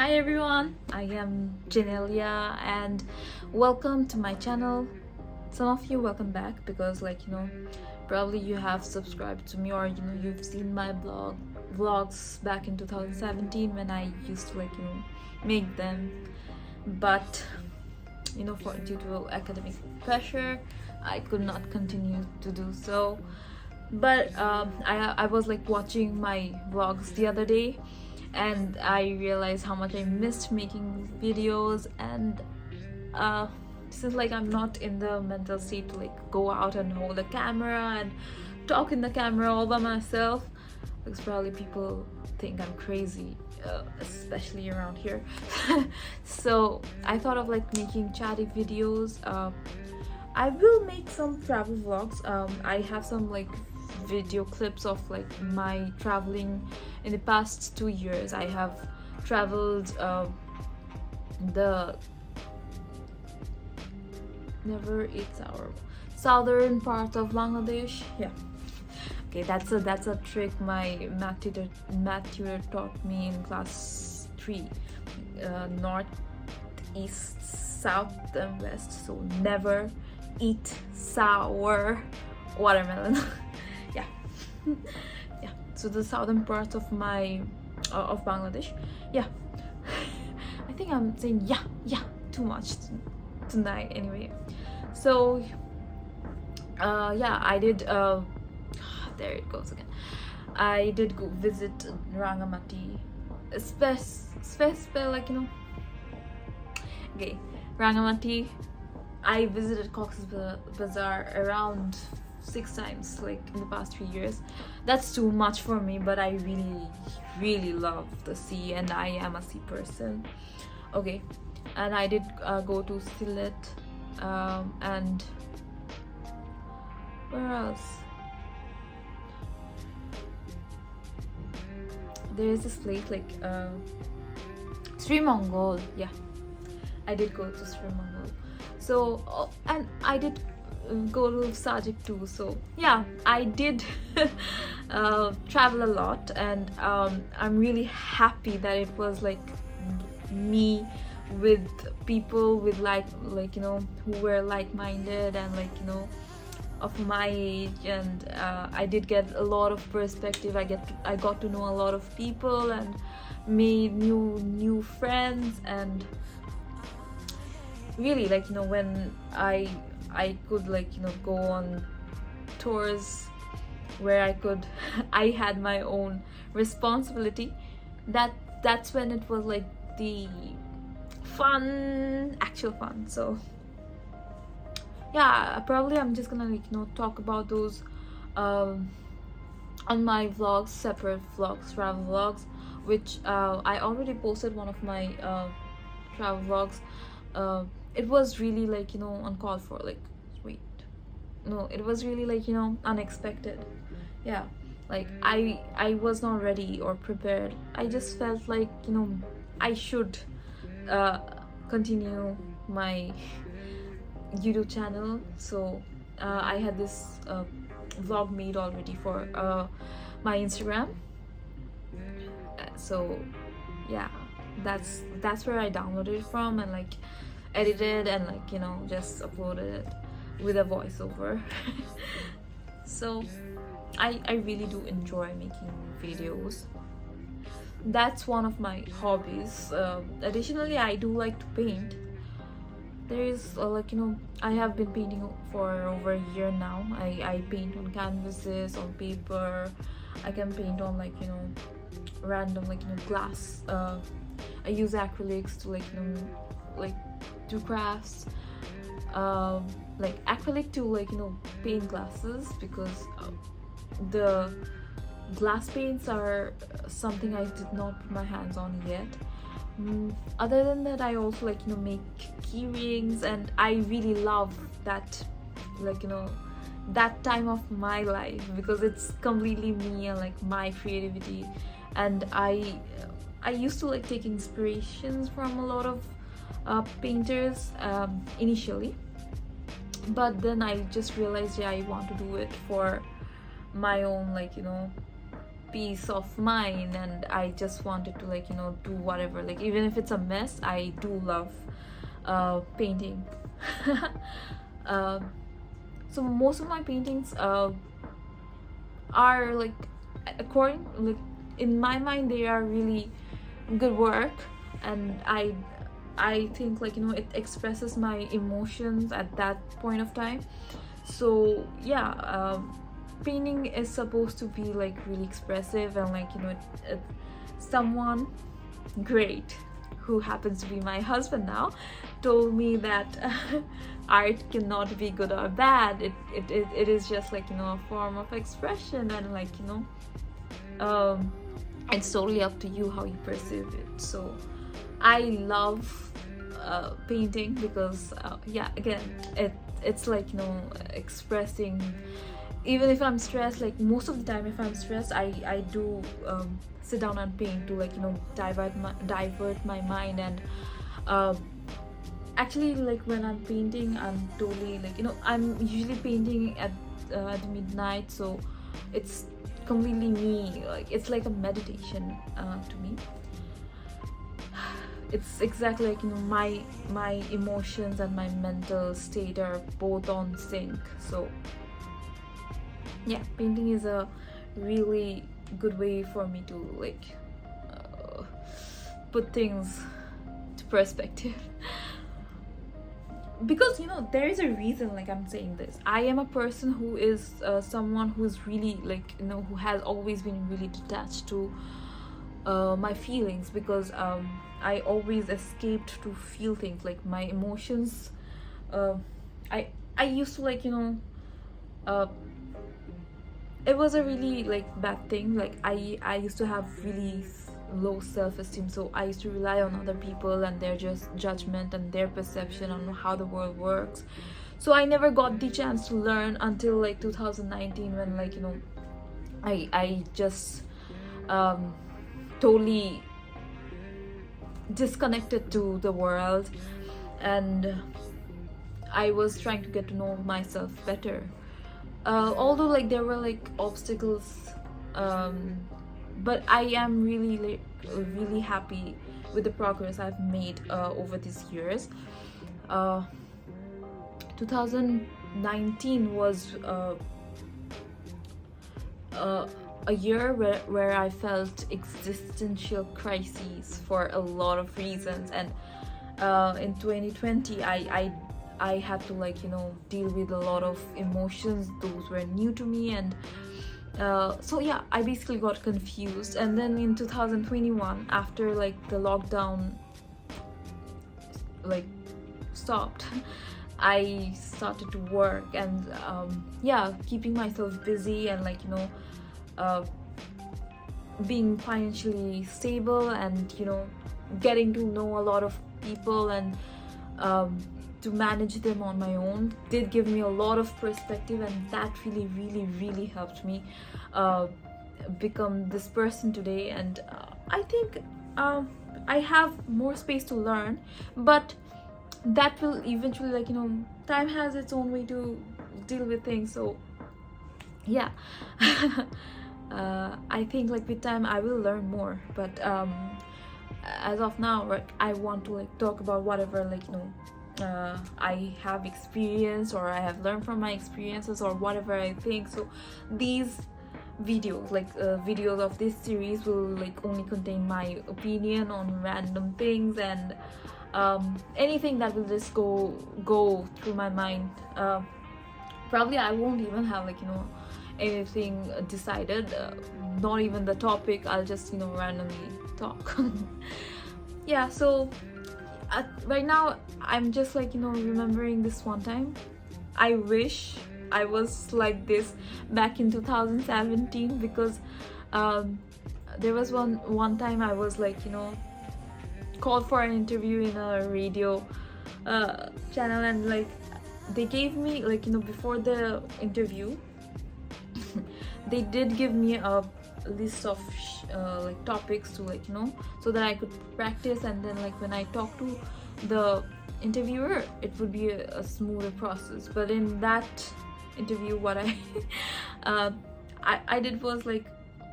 Hi everyone, I am Janelia and welcome to my channel. Some of you welcome back because probably you have subscribed to me or you've seen my vlogs back in 2017 when I used to make them, but due to academic pressure I could not continue to do so. But I was watching my vlogs the other day and I realized how much I missed making videos, and since I'm not in the mental state to go out and hold a camera and talk in the camera all by myself, because probably people think I'm crazy, especially around here. So I thought of making chatty videos. I will make some travel vlogs. I have some video clips of my traveling in the past 2 years. I have traveled the never eats our southern part of Bangladesh. Yeah, okay, that's a trick my math tutor taught me in class 3. North, east, south and west. So never eat sour watermelon. Yeah. Yeah, so the southern part of my of Bangladesh. Yeah. I think I'm saying yeah too much tonight anyway. So yeah, I did there it goes again. I did go visit Rangamati, okay, Rangamati. I visited Cox's Bazar around 6 times in the past 3 years. That's too much for me, but I really love the sea and I am a sea person. Okay, and I did go to Sylhet, and where else? There is this place Sri Mongol. Yeah, I did go to Sri Mongol. So and I did go to Sajik too. So yeah, I did travel a lot, and I'm really happy that it was me with people with who were like-minded and of my age, and I did get a lot of perspective. I got to know a lot of people and made new friends, and really when I could go on tours where I had my own responsibility. That's when it was the actual fun. So yeah, probably I'm just gonna talk about those on my vlogs, separate vlogs, travel vlogs, which I already posted one of my travel vlogs. It was really uncalled for. Wait, no, it was really unexpected. Yeah, I was not ready or prepared. I just felt I should continue my YouTube channel. So I had this vlog made already for my Instagram. So yeah, that's where I downloaded it from and edited and just uploaded it with a voiceover. So I really do enjoy making videos. That's one of my hobbies. Additionally, I do like to paint. There is I have been painting for over a year now. I paint on canvases, on paper. I can paint on random glass. I use acrylics to do crafts, acrylic to paint glasses, because the glass paints are something I did not put my hands on yet. Other than that, I also make key rings, and I really love that that time of my life, because it's completely me and my creativity. And I used to take inspirations from a lot of painters initially, but then I just realized, yeah, I want to do it for my own peace of mind, and I just wanted to like, you know, do whatever, like even if it's a mess. I do love painting. uh, so most of my paintings are like, according, like in my mind, they are really good work, and I think like, you know, it expresses my emotions at that point of time. So yeah, painting is supposed to be like really expressive, and like, you know, someone great, who happens to be my husband now, told me that art cannot be good or bad. It is just like, you know, a form of expression, and like, you know, it's totally up to you how you perceive it. So I love painting because yeah, again, it's like, you know, expressing. Even if I'm stressed, like most of the time if I'm stressed, I do sit down and paint to like, you know, divert my mind. And actually, like when I'm painting, I'm totally like, you know, I'm usually painting at midnight, so it's completely me. Like it's like a meditation to me. It's exactly like, you know, my emotions and my mental state are both on sync. So yeah, painting is a really good way for me to like put things to perspective. Because, you know, there is a reason like I'm saying this. I am a person who is someone who's really like, you know, who has always been really detached to my feelings, because I always escaped to feel things, like my emotions. I used to like, you know, it was a really like bad thing. Like I used to have really low self-esteem, so I used to rely on other people and their just judgment and their perception on how the world works. So I never got the chance to learn until like 2019, when like, you know, I just totally disconnected to the world, and I was trying to get to know myself better. Although like there were like obstacles, but I am really really happy with the progress I've made over these years. 2019 was a year where I felt existential crises for a lot of reasons. And in 2020 I had to like, you know, deal with a lot of emotions. Those were new to me, and so yeah, I basically got confused. And then in 2021, after like the lockdown like stopped, I started to work, and yeah, keeping myself busy, and like, you know, being financially stable, and you know, getting to know a lot of people, and to manage them on my own did give me a lot of perspective, and that really helped me become this person today. And I think I have more space to learn, but that will eventually, like, you know, time has its own way to deal with things. So yeah. I think like with time I will learn more, but as of now, like, I want to like talk about whatever, like, you know, I have experienced, or I have learned from my experiences, or whatever I think. So these videos, like videos of this series, will like only contain my opinion on random things, and anything that will just go through my mind. Probably I won't even have, like, you know, anything decided, not even the topic. I'll just, you know, randomly talk. Yeah, so right now I'm just like, you know, remembering this one time. I wish I was like this back in 2017, because there was one time I was like, you know, called for an interview in a radio channel, and like they gave me, like, you know, before the interview they did give me a list of like topics to, like, you know, so that I could practice, and then like when I talk to the interviewer it would be a smoother process. But in that interview, what I did was like,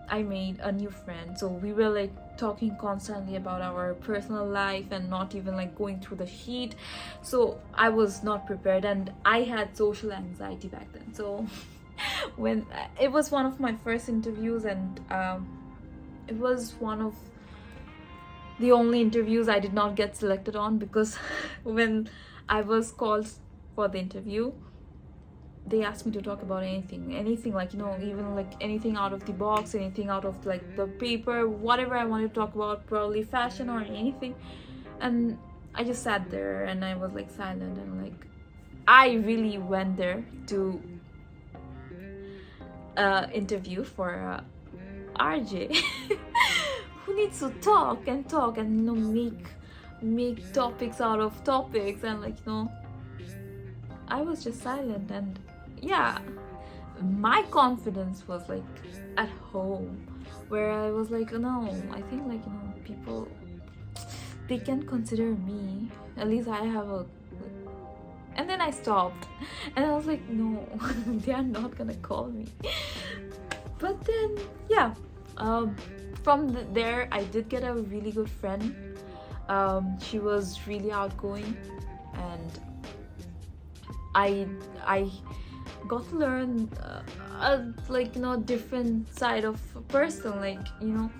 I made a new friend. So we were like talking constantly about our personal life and not even like going through the sheet. So I was not prepared, and I had social anxiety back then. So when it was one of my first interviews, and it was one of the only interviews I did not get selected on, because when I was called for the interview, they asked me to talk about anything, like, you know, even like anything out of the box, anything out of like the paper, whatever I wanted to talk about, probably fashion or anything. And I just sat there and I was like silent, and like I really went there to interview for RJ who needs to talk and talk and, you know, make topics out of topics. And like, you know, I was just silent. And yeah, my confidence was like at home, where I was like, no, I think, like, you know, people, they can consider me, at least I have a. And then I stopped and I was like, no, they are not gonna call me. But then yeah, there I did get a really good friend. She was really outgoing, and I got to learn like, you know, different side of a person. Like, you know,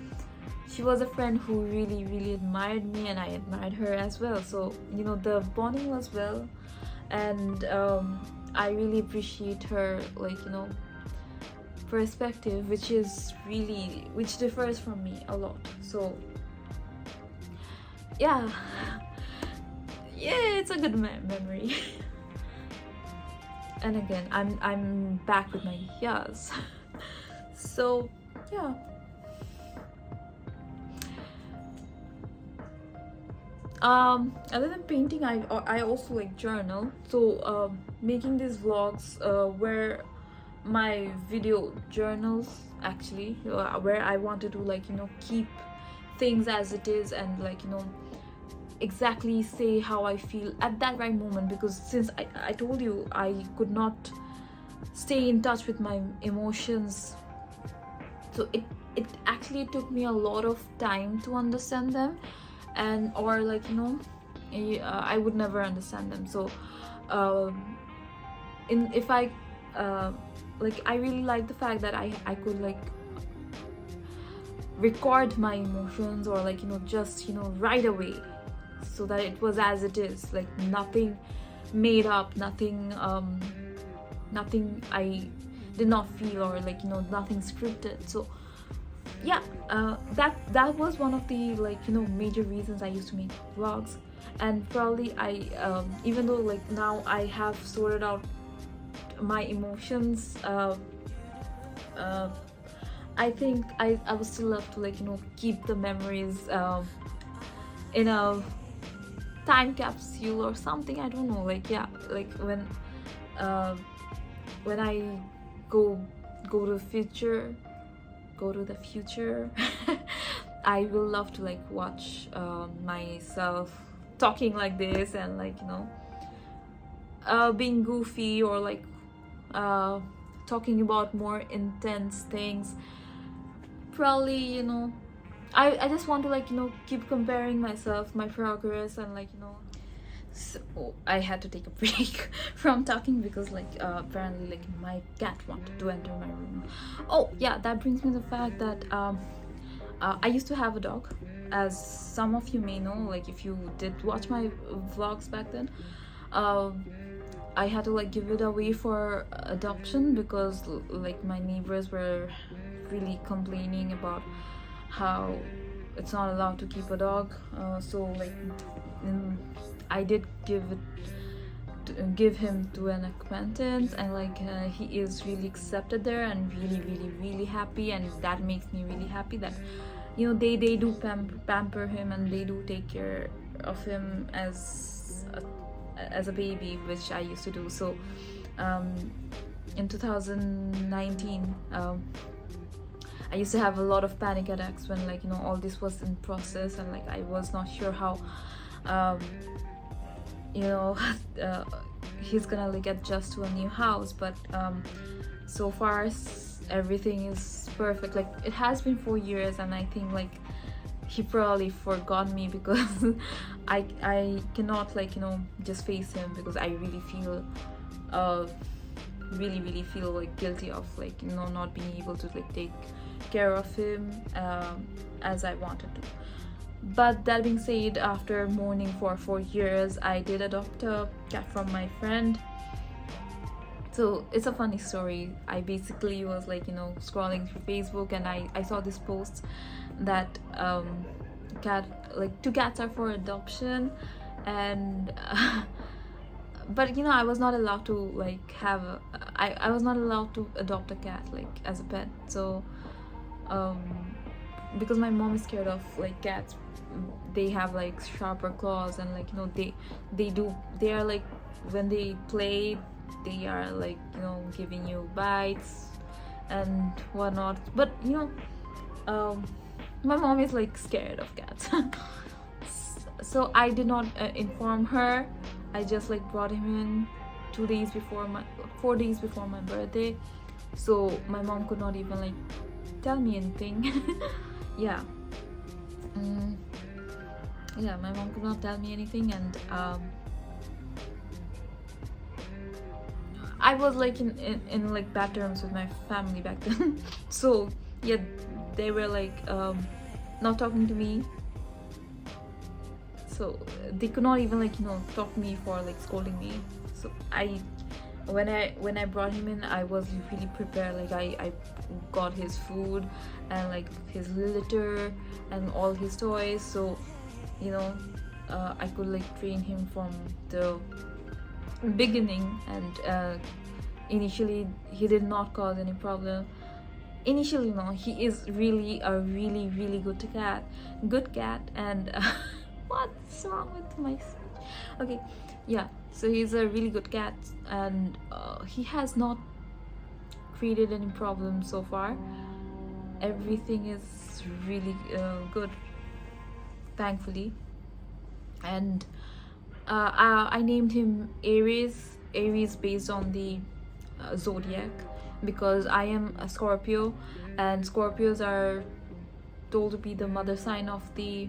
she was a friend who really admired me, and I admired her as well. So, you know, the bonding was well, and I really appreciate her, like, you know, perspective, which differs from me a lot. So yeah, it's a good memory. And again, I'm back with my yeahs. So yeah, other than painting, I also like journal. So making these vlogs were my video journals, actually, where I wanted to, like, you know, keep things as it is, and, like, you know, exactly say how I feel at that right moment. Because since I told you I could not stay in touch with my emotions, so it actually took me a lot of time to understand them, and or, like, you know, I would never understand them. So if I like, I really like the fact that I could, like, record my emotions, or, like, you know, just, you know, right away, so that it was as it is, like nothing made up, nothing I did not feel, or, like, you know, nothing scripted. So yeah, that was one of the, like, you know, major reasons I used to make vlogs. And probably I even though, like, now I have sorted out my emotions, I think I would still love to, like, you know, keep the memories in a time capsule or something, I don't know. Like, yeah, like when I go to the future I will love to, like, watch myself talking like this, and, like, you know, being goofy, or, like, talking about more intense things. Probably, you know, I just want to, like, you know, keep comparing myself, my progress, and, like, you know. So I had to take a break from talking, because, like, apparently, like, my cat wanted to enter my room. Oh yeah, that brings me to the fact that I used to have a dog, as some of you may know, like, if you did watch my vlogs back then. I had to, like, give it away for adoption, because, like, my neighbors were really complaining about how it's not allowed to keep a dog. So, like, I did give him to an acquaintance, and, like, he is really accepted there, and really happy. And that makes me really happy that, you know, they do pamper him, and they do take care of him as a baby, which I used to do. So in 2019 I used to have a lot of panic attacks when, like, you know, all this was in process, and, like, I was not sure how you know, he's gonna, like, adjust to a new house. But so far everything is perfect. Like it has been 4 years, and I think like he probably forgot me because I cannot like just face him, because I really feel really feel like guilty of like not being able to like take care of him as I wanted to. But that being said, after mourning for 4 years, I did adopt a cat from my friend. So it's a funny story. I basically was like scrolling through Facebook, and I saw this post that cat like 2 cats are for adoption, and but I was not allowed to like have I was not allowed to adopt a cat like as a pet. So because my mom is scared of like cats. They have like sharper claws, and like they are like, when they play, they are like giving you bites and whatnot. But my mom is like scared of cats. So I did not inform her. I just like brought him in 4 days before my birthday, so my mom could not even like tell me anything. Yeah. Yeah, my mom could not tell me anything, and I was like in like bad terms with my family back then. So yeah, they were like not talking to me, so they could not even like talk to me for like scolding me. So when I brought him in, I was really prepared. Like I got his food and like his litter and all his toys, so I could like train him from the beginning. And initially he did not cause any problem. Initially, no, he is really a really good cat. And what's wrong with my speech? Okay, yeah, so he's a really good cat, and he has not created any problems so far. Everything is really good, thankfully. And I named him Aries based on the zodiac, because I am a Scorpio, and Scorpios are told to be the mother sign of the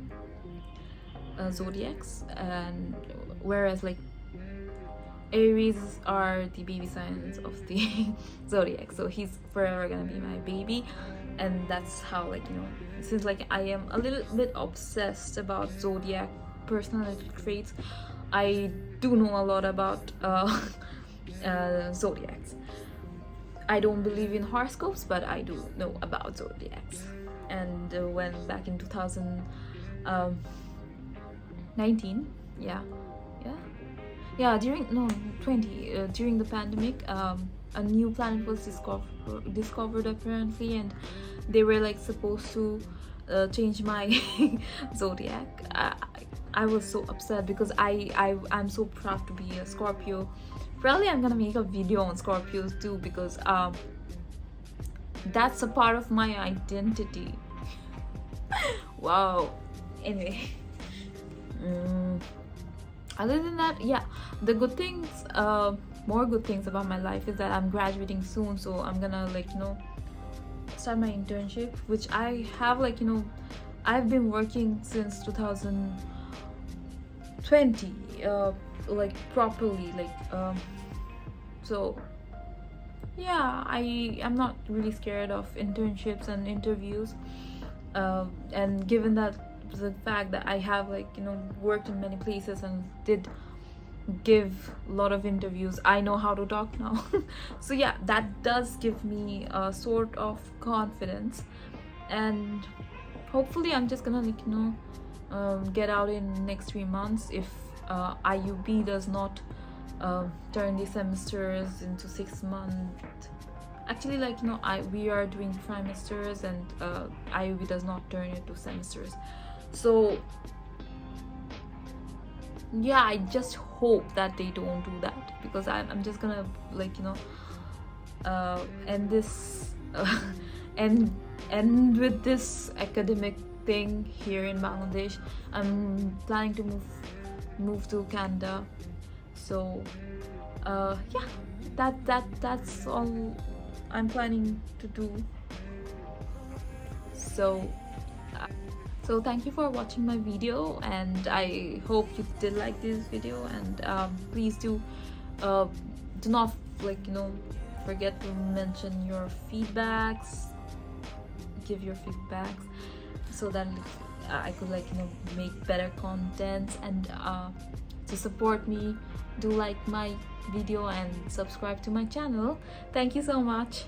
zodiacs, and whereas like Aries are the baby signs of the zodiac. So he's forever gonna be my baby, and that's how like since like I am a little bit obsessed about zodiac personality traits, I do know a lot about zodiacs. I don't believe in horoscopes, but I do know about zodiacs. And when back in 2019, during the pandemic, a new planet was discovered apparently, and they were like supposed to change my zodiac. I was so upset because I'm so proud to be a Scorpio. Probably I'm gonna make a video on Scorpios too, because that's a part of my identity. Wow. Anyway, other than that, yeah, the good things, more good things about my life is that I'm graduating soon, so I'm gonna like start my internship, which I have like I've been working since 2020 like properly, like so yeah, I'm not really scared of internships and interviews, and given that the fact that I have like worked in many places and did give a lot of interviews, I know how to talk now. So yeah, that does give me a sort of confidence, and hopefully I'm just gonna like get out in next 3 months if IUB does not turn the semesters into 6 months. Actually, like we are doing trimesters, and IUB does not turn it to semesters. So yeah, I just hope that they don't do that, because I'm just gonna like end this end with this academic thing here in Bangladesh. I'm planning to move to Canada. So yeah, that's all I'm planning to do. So so thank you for watching my video, and I hope you did like this video. And please do not forget to mention your feedbacks, give your feedbacks, so that I could make better content. And to support me, do like my video and subscribe to my channel. Thank you so much.